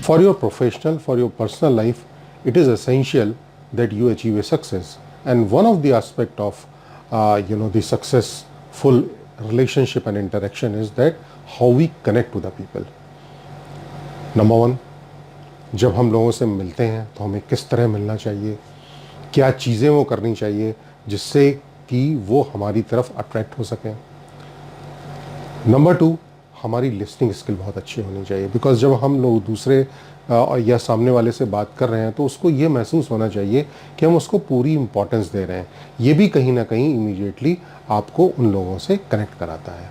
For your professional, for your personal life, it is essential that you achieve a success. And one of the aspect of the successful relationship and interaction is that how we connect to the people. Number one, जब हम लोगों से मिलते हैं तो हमें किस तरह मिलना चाहिए, क्या चीज़ें वो करनी चाहिए जिससे कि वो हमारी तरफ अट्रैक्ट हो सकें. नंबर टू, हमारी लिसनिंग स्किल बहुत अच्छी होनी चाहिए, बिकॉज जब हम लोग दूसरे या सामने वाले से बात कर रहे हैं तो उसको ये महसूस होना चाहिए कि हम उसको पूरी इंपॉर्टेंस दे रहे हैं. ये भी कहीं ना कहीं इमीडिएटली आपको उन लोगों से कनेक्ट कराता है.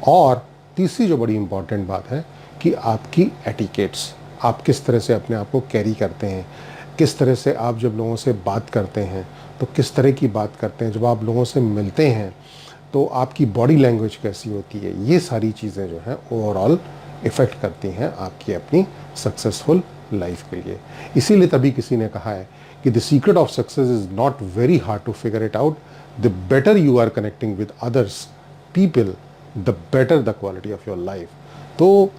और तीसरी जो बड़ी इंपॉर्टेंट बात है कि आपकी एटिकेट्स, आप किस तरह से अपने आप को कैरी करते हैं, किस तरह से आप जब लोगों से बात करते हैं तो किस तरह की बात करते हैं, जब आप लोगों से मिलते हैं तो आपकी बॉडी लैंग्वेज कैसी होती है, ये सारी चीज़ें जो हैं ओवरऑल इफ़ेक्ट करती हैं आपकी अपनी सक्सेसफुल लाइफ के लिए. इसीलिए तभी किसी ने कहा है कि the secret of success is not very hard to figure it out. The better you are connecting with others people, the better the quality of your life. तो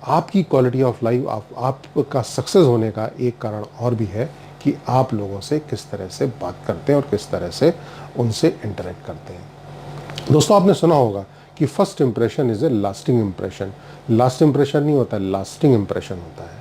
आपकी क्वालिटी ऑफ लाइफ, आपका सक्सेस होने का एक कारण और भी है कि आप लोगों से किस तरह से बात करते हैं और किस तरह से उनसे इंटरेक्ट करते हैं. दोस्तों, आपने सुना होगा कि first impression is a lasting impression. Last impression नहीं होता, लास्टिंग इंप्रेशन होता है.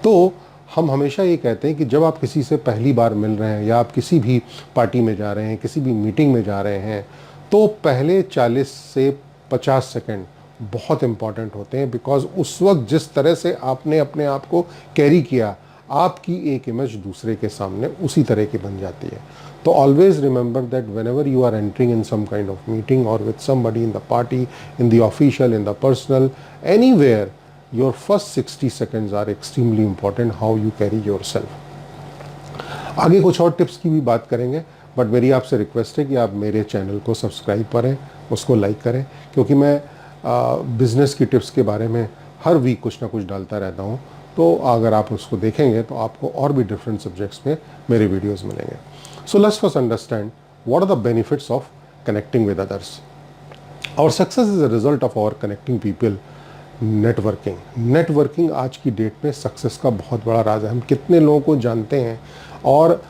तो हम हमेशा ये कहते हैं कि जब आप किसी से पहली बार मिल रहे हैं या आप किसी भी पार्टी में जा रहे हैं, किसी भी मीटिंग में जा रहे हैं, तो पहले 40 से 50 सेकंड बहुत इंपॉर्टेंट होते हैं, बिकॉज उस वक्त जिस तरह से आपने अपने आप को कैरी किया, आपकी एक इमेज दूसरे के सामने उसी तरह की बन जाती है. तो always remember that whenever you are entering in some kind of meeting और with somebody in the party, in the official, in the personal, anywhere, your first 60 seconds are extremely important, how you carry yourself. आगे कुछ और tips की भी बात करेंगे, but मेरी आपसे रिक्वेस्ट है कि आप मेरे चैनल को सब्सक्राइब करें, उसको लाइक करें, क्योंकि मैं बिज़नेस की टिप्स के बारे में हर वीक कुछ ना कुछ डालता रहता हूँ. तो अगर आप उसको देखेंगे तो आपको और भी डिफरेंट सब्जेक्ट्स में मेरे वीडियोस मिलेंगे. So let's first understand what are the benefits of connecting with others. Our success is a result of our connecting people. Networking आज की डेट में सक्सेस का बहुत बड़ा राज है. हम कितने लोगों को जानते हैं और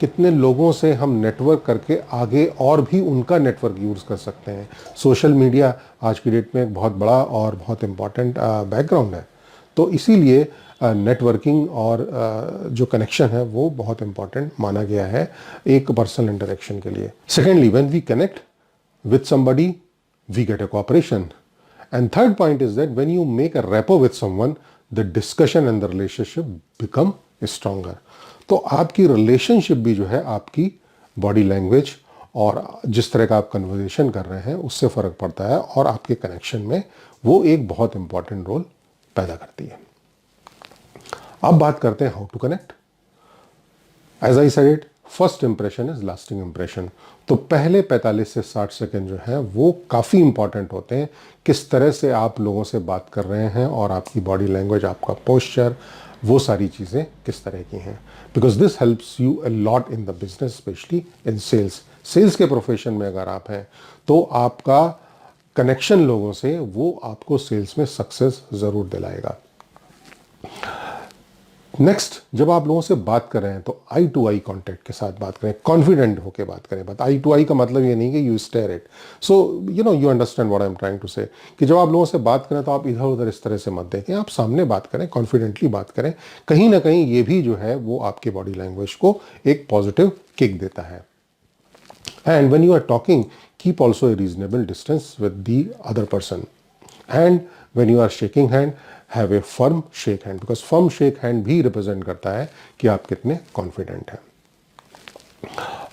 कितने लोगों से हम नेटवर्क करके आगे और भी उनका नेटवर्क यूज़ कर सकते हैं. सोशल मीडिया आज की डेट में एक बहुत बड़ा और बहुत इम्पॉर्टेंट बैकग्राउंड है. तो इसीलिए नेटवर्किंग और जो कनेक्शन है वो बहुत इम्पॉर्टेंट माना गया है एक पर्सनल इंटरेक्शन के लिए. Secondly, when we connect with somebody we get a cooperation. And third point is that when you make a rapport with someone, the discussion and the relationship become stronger. तो आपकी relationship भी जो है आपकी body language और जिस तरह का आप कन्वर्सेशन कर रहे हैं उससे फ़र्क पड़ता है, और आपके कनेक्शन में वो एक बहुत इंपॉर्टेंट रोल पैदा करती है. अब बात करते हैं how to connect. As I said it, first impression is lasting impression. तो पहले 45 से 60 सेकंड जो है वो काफ़ी इंपॉर्टेंट होते हैं. किस तरह से आप लोगों से बात कर रहे हैं और आपकी बॉडी लैंग्वेज, आपका पोस्चर, वो सारी चीज़ें किस तरह की हैं, because this helps you a lot in the business, specially in sales. Sales के प्रोफेशन में अगर आप हैं तो आपका कनेक्शन लोगों से वो आपको सेल्स में सक्सेस ज़रूर दिलाएगा. नेक्स्ट, जब आप लोगों से बात कर रहे हैं तो आई टू आई कॉन्टैक्ट के साथ बात करें, कॉन्फिडेंट होकर बात करें. बट आई टू आई का मतलब ये नहीं कि you stare it. So you understand what I am trying to say, कि जब आप लोगों से बात करें तो आप इधर उधर इस तरह से मत देखें, आप सामने बात करें, कॉन्फिडेंटली बात करें. कहीं ना कहीं ये भी जो है वो आपके बॉडी लैंग्वेज को एक पॉजिटिव किक देता है. And when you are talking, keep also a reasonable distance with the other person. And when you are shaking hand, have a firm shake hand, because firm shake hand भी represent करता है कि आप कितने confident हैं.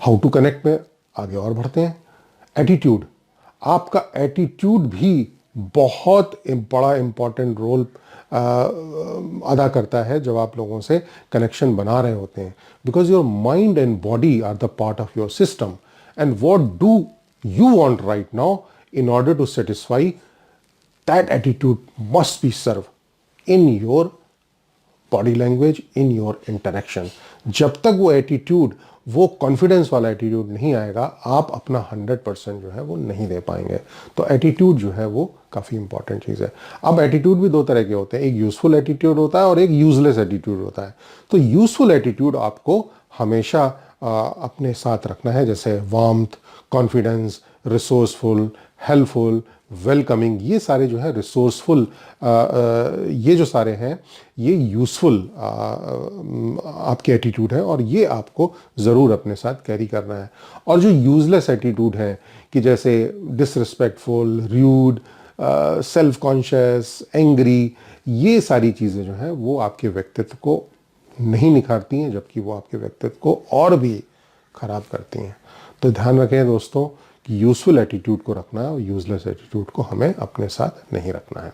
How to connect में आगे और बढ़ते हैं. एटीट्यूड, आपका एटीट्यूड भी बहुत बड़ा इंपॉर्टेंट रोल अदा करता है जब आप लोगों से कनेक्शन बना रहे होते हैं, because your mind and body are the part of your system. And what do you want right now, in order to satisfy that attitude must be served in your body language, in your interaction. जब तक वो attitude वो confidence वाला attitude नहीं आएगा, आप अपना 100% जो है वो नहीं दे पाएंगे। तो एटीट्यूड जो है वो काफ़ी इंपॉर्टेंट चीज़ है। अब एटीट्यूड भी दो तरह के होते हैं, एक यूजफुल एटीट्यूड होता है और एक यूजलेस एटीट्यूड होता है। तो यूजफुल एटीट्यूड आपको हमेशा अपने साथ रखना है, जैसे warmth, confidence, resourceful, helpful, welcoming, ये सारे जो है रिसोर्सफुल, ये जो सारे हैं ये यूज़फुल आपके एटीट्यूड है और ये आपको ज़रूर अपने साथ कैरी करना है। और जो यूज़लेस एटीट्यूड है कि जैसे disrespectful, rude, self conscious, angry, ये सारी चीज़ें जो हैं वो आपके व्यक्तित्व को नहीं निखारती हैं, जबकि वो आपके व्यक्तित्व को और भी ख़राब करती हैं। तो ध्यान रखें दोस्तों कि यूज़फुल एटीट्यूड को रखना है और यूज़लेस एटीट्यूड को हमें अपने साथ नहीं रखना है।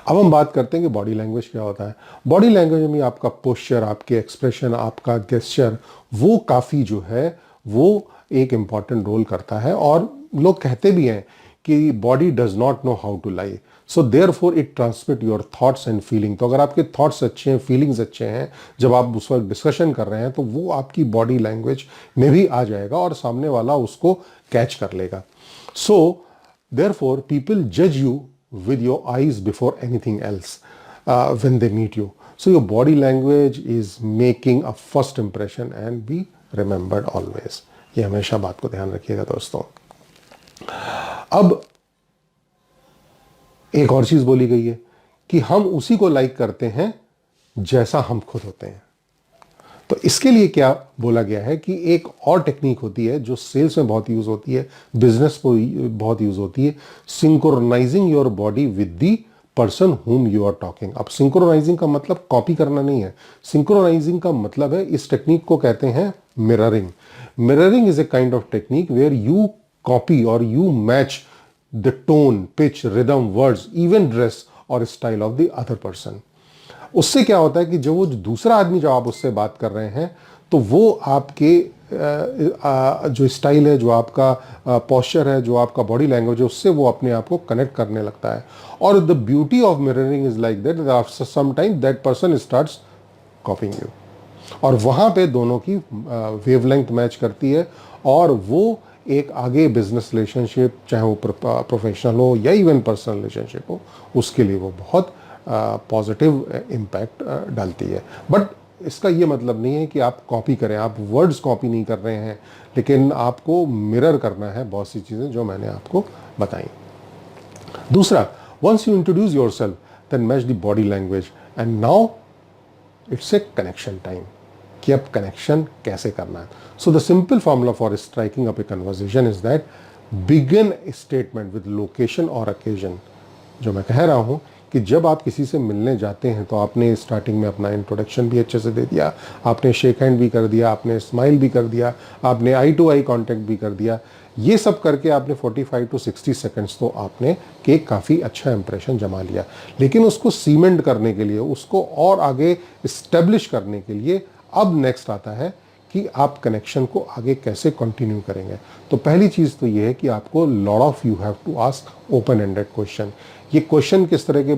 अब हम बात करते हैं कि बॉडी लैंग्वेज क्या होता है। बॉडी लैंग्वेज में आपका पोस्चर, आपके एक्सप्रेशन, आपका गेस्चर, वो काफ़ी जो है वो एक इम्पॉर्टेंट रोल करता है। और लोग कहते भी हैं कि body does not know how to lie, so therefore it transmit your thoughts and feeling. तो अगर आपके थॉट्स अच्छे हैं, फीलिंग्स अच्छे हैं, जब आप उस वक्त डिस्कशन कर रहे हैं तो वो आपकी बॉडी लैंग्वेज में भी आ जाएगा और सामने वाला उसको कैच कर लेगा। सो देयरफॉर पीपल जज you with your eyes before anything else when they meet you. So your body language is making a first impression and be remembered always. ये हमेशा बात को ध्यान रखिएगा दोस्तों। अब एक और चीज बोली गई है कि हम उसी को लाइक करते हैं जैसा हम खुद होते हैं। तो इसके लिए क्या बोला गया है कि एक और टेक्निक होती है जो सेल्स में बहुत यूज होती है, बिजनेस में बहुत यूज होती है, synchronising your body with the person whom you are talking. अब सिंक्रोनाइजिंग का मतलब कॉपी करना नहीं है, सिंक्रोनाइजिंग का मतलब है, इस टेक्निक को कहते हैं mirroring. Mirroring is a kind of technique where you copy और you match the tone, pitch, rhythm, words, even dress और style of the other person. उससे क्या होता है कि जो वो दूसरा आदमी, जब आप उससे बात कर रहे हैं तो वो आपके जो स्टाइल है, जो आपका पोस्चर है, जो आपका बॉडी लैंग्वेज है, उससे वो अपने आप को कनेक्ट करने लगता है। और the beauty of mirroring is like that after some time that person starts copying you, और वहाँ पे दोनों की वेवलेंथ मैच करती है और वो एक आगे बिजनेस रिलेशनशिप, चाहे वो प्रोफेशनल हो या इवन पर्सनल रिलेशनशिप हो, उसके लिए वो बहुत पॉजिटिव इम्पैक्ट डालती है। बट इसका ये मतलब नहीं है कि आप कॉपी करें, आप वर्ड्स कॉपी नहीं कर रहे हैं, लेकिन आपको मिरर करना है बहुत सी चीज़ें जो मैंने आपको बताई। दूसरा, once you introduce yourself then match the body language and now it's a connection time, कि अब कनेक्शन कैसे करना है। So the simple formula for striking up a conversation is that begin statement with location और occasion. जो मैं कह रहा हूँ कि जब आप किसी से मिलने जाते हैं तो आपने स्टार्टिंग में अपना इंट्रोडक्शन भी अच्छे से दे दिया, आपने शेक हैंड भी कर दिया, आपने स्माइल भी कर दिया, आपने आई टू आई कांटेक्ट भी कर दिया। ये सब करके आपने 45 to 60 सेकंड्स तो आपने के काफ़ी अच्छा इंप्रेशन जमा लिया। लेकिन उसको सीमेंट करने के लिए, उसको और आगे इस्टेब्लिश करने के लिए अब नेक्स्ट आता है कि आप कनेक्शन को आगे कैसे कंटिन्यू करेंगे। तो पहली चीज़ तो ये है कि आपको lot of you have to ask open ended question. ये क्वेश्चन किस तरह के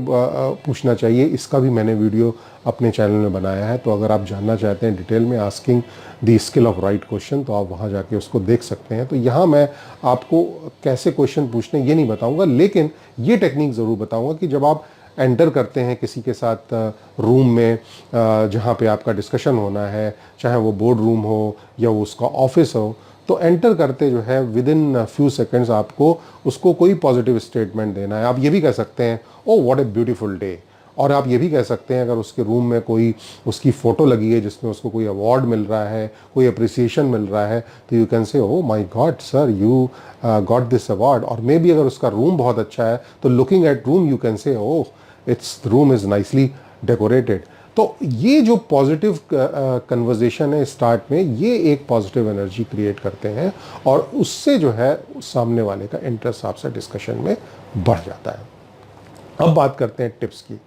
पूछना चाहिए, इसका भी मैंने वीडियो अपने चैनल में बनाया है। तो अगर आप जानना चाहते हैं डिटेल में asking the skill of right question, तो आप वहाँ जाके उसको देख सकते हैं। तो यहाँ मैं आपको कैसे क्वेश्चन पूछने ये नहीं बताऊँगा, लेकिन ये टेक्निक ज़रूर बताऊँगा कि जब आप एंटर करते हैं किसी के साथ रूम में जहाँ पे आपका डिस्कशन होना है, चाहे वो बोर्ड रूम हो या वो उसका ऑफिस हो, तो एंटर करते जो है विद इन फ्यू सेकेंड्स आपको उसको कोई पॉजिटिव स्टेटमेंट देना है। आप ये भी कह सकते हैं oh what a beautiful day, और आप ये भी कह सकते हैं अगर उसके रूम में कोई उसकी फ़ोटो लगी है जिसमें उसको कोई अवार्ड मिल रहा है, कोई अप्रिसिएशन मिल रहा है, तो you can say oh my God sir you got this award. और मे बी अगर उसका रूम बहुत अच्छा है तो looking at room you can say oh it's room is nicely decorated. तो ये जो पॉजिटिव कन्वर्जेशन है स्टार्ट में, ये एक पॉजिटिव एनर्जी क्रिएट करते हैं और उससे जो है सामने वाले का इंटरेस्ट आपसे डिस्कशन में बढ़ जाता है। अब बात करते हैं टिप्स की।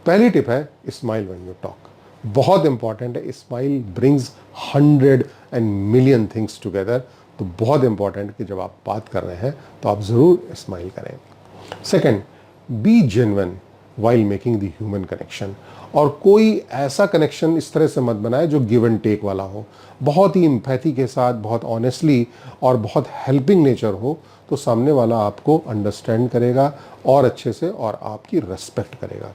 पहली टिप है स्माइल व्हेन यू टॉक। बहुत इंपॉर्टेंट है, smile brings 100 and million things together. तो बहुत इंपॉर्टेंट कि जब आप बात कर रहे हैं तो आप ज़रूर स्माइल करें। Second, B genuine while making the human connection। और कोई ऐसा कनेक्शन इस तरह से मत बनाए जो गिव एंड टेक वाला हो, बहुत ही एम्पैथी के साथ, बहुत ऑनेस्टली और बहुत हेल्पिंग नेचर हो, तो सामने वाला आपको अंडरस्टैंड करेगा और अच्छे से, और आपकी रेस्पेक्ट करेगा।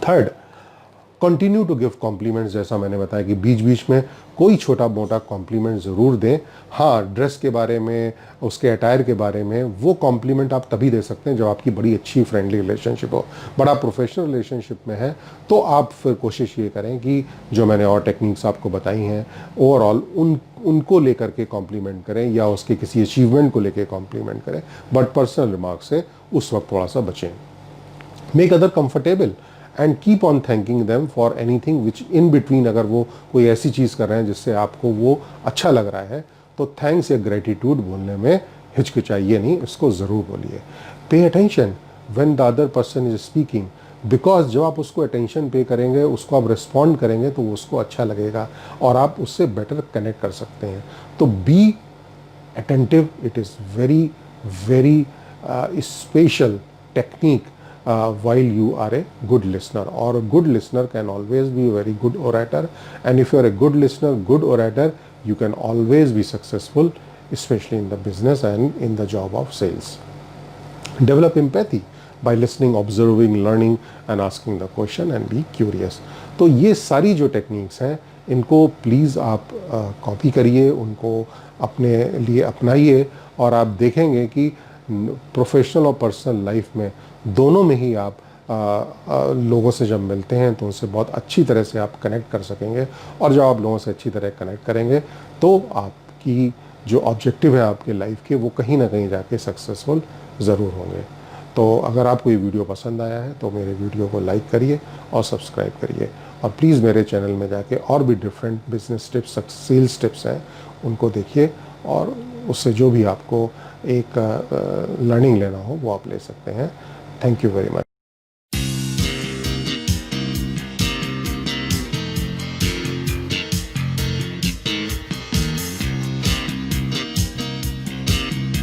Third, continue to give compliments. जैसा मैंने बताया कि बीच बीच में कोई छोटा मोटा कॉम्प्लीमेंट ज़रूर दें। हाँ, ड्रेस के बारे में, उसके अटायर के बारे में वो कॉम्प्लीमेंट आप तभी दे सकते हैं जब आपकी बड़ी अच्छी फ्रेंडली रिलेशनशिप हो। बट आप प्रोफेशनल रिलेशनशिप में है तो आप फिर कोशिश ये करें कि जो मैंने और टेक्निक्स आपको बताई हैं ओवरऑल उनको लेकर के कॉम्प्लीमेंट करें, या उसके किसी अचीवमेंट को लेकर कॉम्प्लीमेंट करें, बट पर्सनल रिमार्क से उस वक्त थोड़ा सा बचें। Make other comfortable and keep on thanking them for anything which in between. अगर वो कोई ऐसी चीज़ कर रहे हैं जिससे आपको वो अच्छा लग रहा है तो थैंक्स या ग्रेटिट्यूड बोलने में हिचकिचाइए नहीं, इसको ज़रूर बोलिए। Pay attention when the other person is speaking, because जब आप उसको अटेंशन पे करेंगे, उसको आप रिस्पॉन्ड करेंगे तो उसको अच्छा लगेगा और आप उससे बेटर कनेक्ट कर सकते हैं। तो B attentive, it is very special technique while you are a good listener, or a good listener can always be a very good orator, and if you are a good listener, good orator, you can always be successful, especially in the business and in the job of sales। Develop empathy by listening, observing, learning and asking the question and be curious। तो ये सारी जो techniques हैं इनको please आप copy करिए, उनको अपने लिए अपनाइए, और आप देखेंगे कि प्रोफेशनल और पर्सनल लाइफ में दोनों में ही आप लोगों से जब मिलते हैं तो उनसे बहुत अच्छी तरह से आप कनेक्ट कर सकेंगे, और जब आप लोगों से अच्छी तरह कनेक्ट करेंगे तो आपकी जो ऑब्जेक्टिव है आपके लाइफ के वो कहीं ना कहीं जाके सक्सेसफुल ज़रूर होंगे। तो अगर आपको ये वीडियो पसंद आया है तो मेरे वीडियो को लाइक करिए और सब्सक्राइब करिए, और प्लीज़ मेरे चैनल में जाके और भी different business tips, sales tips हैं उनको देखिए, और उससे जो भी आपको एक लर्निंग लेना हो वो आप ले सकते हैं। Thank you very much.